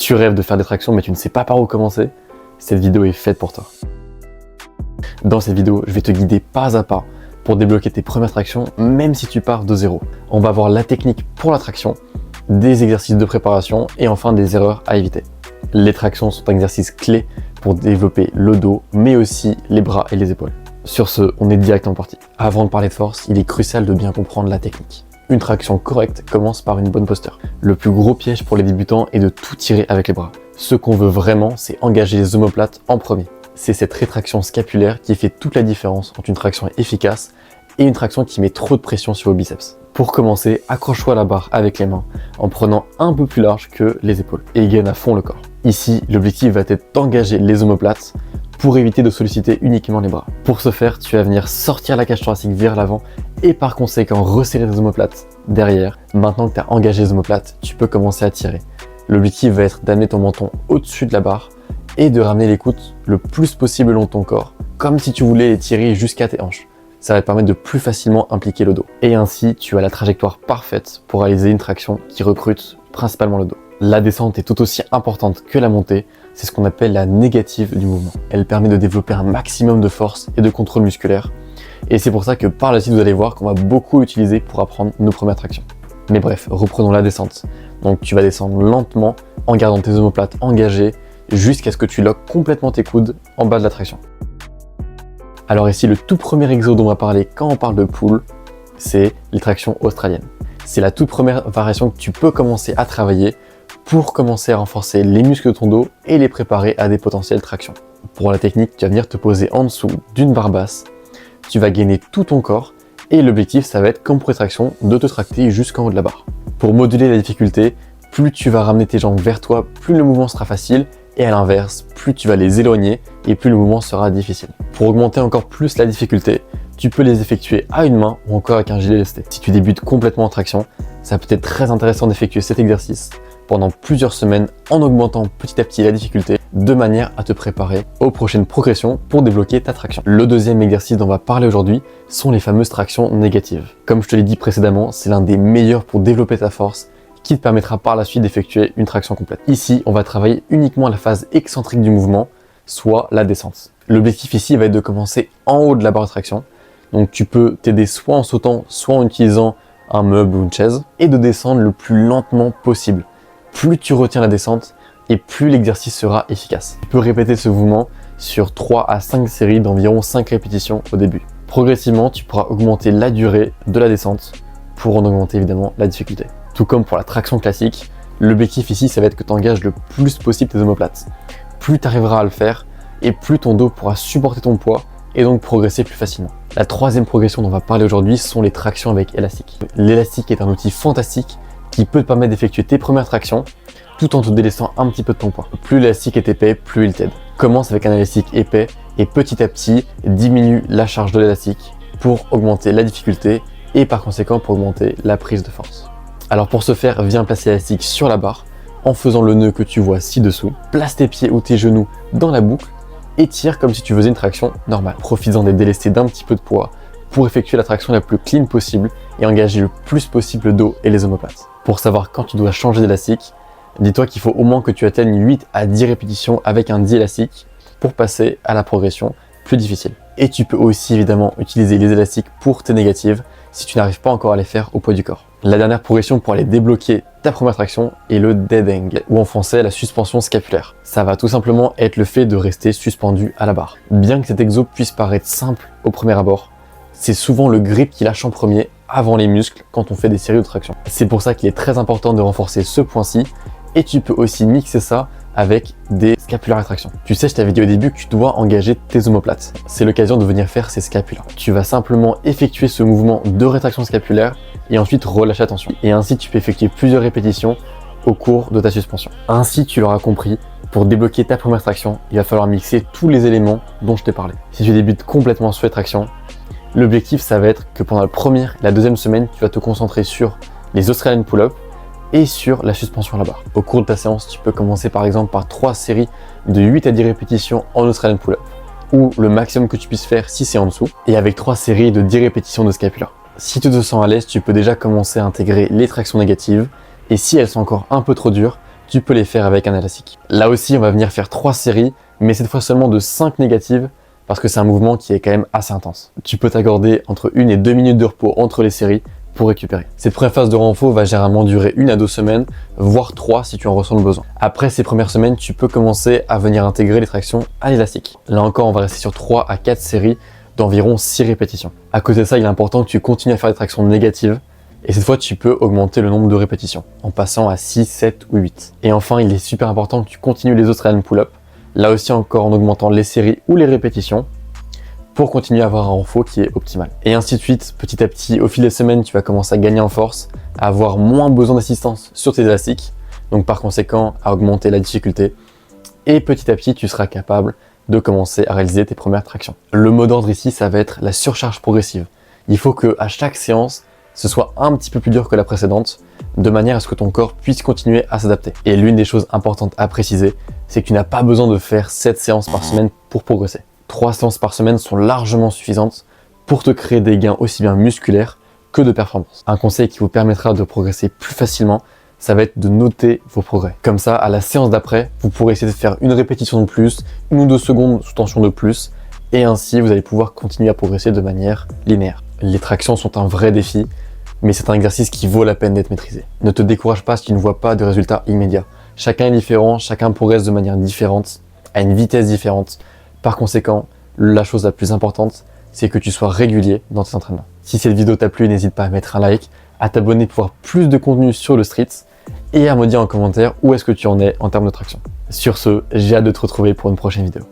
Tu rêves de faire des tractions mais tu ne sais pas par où commencer? Cette vidéo est faite pour toi. Dans cette vidéo, je vais te guider pas à pas pour débloquer tes premières tractions, même si tu pars de zéro. On va voir la technique pour la traction, des exercices de préparation et enfin des erreurs à éviter. Les tractions sont un exercice clé pour développer le dos, mais aussi les bras et les épaules. Sur ce, on est directement parti. Avant de parler de force, il est crucial de bien comprendre la technique. Une traction correcte commence par une bonne posture. Le plus gros piège pour les débutants est de tout tirer avec les bras. Ce qu'on veut vraiment, c'est engager les omoplates en premier. C'est cette rétraction scapulaire qui fait toute la différence entre une traction efficace et une traction qui met trop de pression sur vos biceps. Pour commencer, accroche-toi à la barre avec les mains en prenant un peu plus large que les épaules et gaine à fond le corps. Ici, l'objectif va être d'engager les omoplates pour éviter de solliciter uniquement les bras. Pour ce faire, tu vas venir sortir la cage thoracique vers l'avant et par conséquent resserrer tes omoplates derrière. Maintenant que tu as engagé les omoplates, tu peux commencer à tirer. L'objectif va être d'amener ton menton au-dessus de la barre et de ramener les coudes le plus possible le long de ton corps, comme si tu voulais les tirer jusqu'à tes hanches. Ça va te permettre de plus facilement impliquer le dos. Et ainsi, tu as la trajectoire parfaite pour réaliser une traction qui recrute principalement le dos. La descente est tout aussi importante que la montée, c'est ce qu'on appelle la négative du mouvement. Elle permet de développer un maximum de force et de contrôle musculaire. Et c'est pour ça que par la suite, vous allez voir qu'on va beaucoup l'utiliser pour apprendre nos premières tractions. Mais bref, reprenons la descente. Donc tu vas descendre lentement en gardant tes omoplates engagées jusqu'à ce que tu loques complètement tes coudes en bas de la traction. Alors ici, le tout premier exo dont on va parler quand on parle de pull, c'est les tractions australiennes. C'est la toute première variation que tu peux commencer à travailler pour commencer à renforcer les muscles de ton dos et les préparer à des potentielles tractions. Pour la technique, tu vas venir te poser en dessous d'une barre basse, tu vas gainer tout ton corps et l'objectif, ça va être, comme pour les tractions, de te tracter jusqu'en haut de la barre. Pour moduler la difficulté, plus tu vas ramener tes jambes vers toi, plus le mouvement sera facile et à l'inverse, plus tu vas les éloigner et plus le mouvement sera difficile. Pour augmenter encore plus la difficulté, tu peux les effectuer à une main ou encore avec un gilet lesté. Si tu débutes complètement en traction, ça peut être très intéressant d'effectuer cet exercice pendant plusieurs semaines en augmentant petit à petit la difficulté de manière à te préparer aux prochaines progressions pour débloquer ta traction. Le deuxième exercice dont on va parler aujourd'hui sont les fameuses tractions négatives. Comme je te l'ai dit précédemment, c'est l'un des meilleurs pour développer ta force qui te permettra par la suite d'effectuer une traction complète. Ici, on va travailler uniquement la phase excentrique du mouvement, soit la descente. L'objectif ici va être de commencer en haut de la barre de traction. Donc tu peux t'aider soit en sautant, soit en utilisant un meuble ou une chaise et de descendre le plus lentement possible. Plus tu retiens la descente et plus l'exercice sera efficace. Tu peux répéter ce mouvement sur 3 à 5 séries d'environ 5 répétitions au début. Progressivement, tu pourras augmenter la durée de la descente pour en augmenter évidemment la difficulté. Tout comme pour la traction classique, l'objectif ici, ça va être que tu engages le plus possible tes omoplates. Plus tu arriveras à le faire et plus ton dos pourra supporter ton poids et donc progresser plus facilement. La troisième progression dont on va parler aujourd'hui sont les tractions avec élastique. L'élastique est un outil fantastique qui peut te permettre d'effectuer tes premières tractions tout en te délaissant un petit peu de ton poids. Plus l'élastique est épais, plus il t'aide. Commence avec un élastique épais et petit à petit diminue la charge de l'élastique pour augmenter la difficulté et par conséquent pour augmenter la prise de force. Alors pour ce faire, viens placer l'élastique sur la barre en faisant le nœud que tu vois ci-dessous. Place tes pieds ou tes genoux dans la boucle et tire comme si tu faisais une traction normale. Profites-en d'être délesté d'un petit peu de poids pour effectuer la traction la plus clean possible et engager le plus possible le dos et les omoplates. Pour savoir quand tu dois changer d'élastique, dis-toi qu'il faut au moins que tu atteignes 8 à 10 répétitions avec un 10 élastique pour passer à la progression plus difficile. Et tu peux aussi évidemment utiliser les élastiques pour tes négatives si tu n'arrives pas encore à les faire au poids du corps. La dernière progression pour aller débloquer ta première traction est le dead hang, ou en français la suspension scapulaire. Ça va tout simplement être le fait de rester suspendu à la barre. Bien que cet exo puisse paraître simple au premier abord, c'est souvent le grip qui lâche en premier avant les muscles quand on fait des séries de traction. C'est pour ça qu'il est très important de renforcer ce point-ci et tu peux aussi mixer ça avec des scapulaires rétraction. Tu sais, je t'avais dit au début que tu dois engager tes omoplates. C'est l'occasion de venir faire ces scapulaires. Tu vas simplement effectuer ce mouvement de rétraction scapulaire et ensuite relâcher la tension. Et ainsi, tu peux effectuer plusieurs répétitions au cours de ta suspension. Ainsi, tu l'auras compris, pour débloquer ta première traction, il va falloir mixer tous les éléments dont je t'ai parlé. Si tu débutes complètement sur les tractions, l'objectif, ça va être que pendant la première et la deuxième semaine, tu vas te concentrer sur les Australian pull-ups et sur la suspension à la barre. Au cours de ta séance, tu peux commencer par exemple par 3 séries de 8 à 10 répétitions en Australian pull-up, ou le maximum que tu puisses faire si c'est en dessous, et avec 3 séries de 10 répétitions de scapula. Si tu te sens à l'aise, tu peux déjà commencer à intégrer les tractions négatives, et si elles sont encore un peu trop dures, tu peux les faire avec un élastique. Là aussi, on va venir faire 3 séries, mais cette fois seulement de 5 négatives, parce que c'est un mouvement qui est quand même assez intense. Tu peux t'accorder entre 1 et 2 minutes de repos entre les séries pour récupérer. Cette première phase de renfort va généralement durer 1 à 2 semaines, voire 3 si tu en ressens le besoin. Après ces premières semaines, tu peux commencer à venir intégrer les tractions à l'élastique. Là encore, on va rester sur 3 à 4 séries d'environ 6 répétitions. À côté de ça, il est important que tu continues à faire des tractions négatives, et cette fois, tu peux augmenter le nombre de répétitions, en passant à 6, 7 ou 8. Et enfin, il est super important que tu continues les Australian pull-up, là aussi encore en augmentant les séries ou les répétitions, pour continuer à avoir un renfort qui est optimal. Et ainsi de suite, petit à petit, au fil des semaines, tu vas commencer à gagner en force, à avoir moins besoin d'assistance sur tes élastiques, donc par conséquent, à augmenter la difficulté, et petit à petit, tu seras capable de commencer à réaliser tes premières tractions. Le mot d'ordre ici, ça va être la surcharge progressive. Il faut qu'à chaque séance, ce soit un petit peu plus dur que la précédente, de manière à ce que ton corps puisse continuer à s'adapter. Et l'une des choses importantes à préciser, c'est que tu n'as pas besoin de faire 7 séances par semaine pour progresser. 3 séances par semaine sont largement suffisantes pour te créer des gains aussi bien musculaires que de performance. Un conseil qui vous permettra de progresser plus facilement, ça va être de noter vos progrès. Comme ça, à la séance d'après, vous pourrez essayer de faire une répétition de plus, 1 ou 2 secondes sous tension de plus, et ainsi vous allez pouvoir continuer à progresser de manière linéaire. Les tractions sont un vrai défi, mais c'est un exercice qui vaut la peine d'être maîtrisé. Ne te décourage pas si tu ne vois pas de résultats immédiats. Chacun est différent, chacun progresse de manière différente, à une vitesse différente. Par conséquent, la chose la plus importante, c'est que tu sois régulier dans tes entraînements. Si cette vidéo t'a plu, n'hésite pas à mettre un like, à t'abonner pour voir plus de contenu sur le street et à me dire en commentaire où est-ce que tu en es en termes de traction. Sur ce, j'ai hâte de te retrouver pour une prochaine vidéo.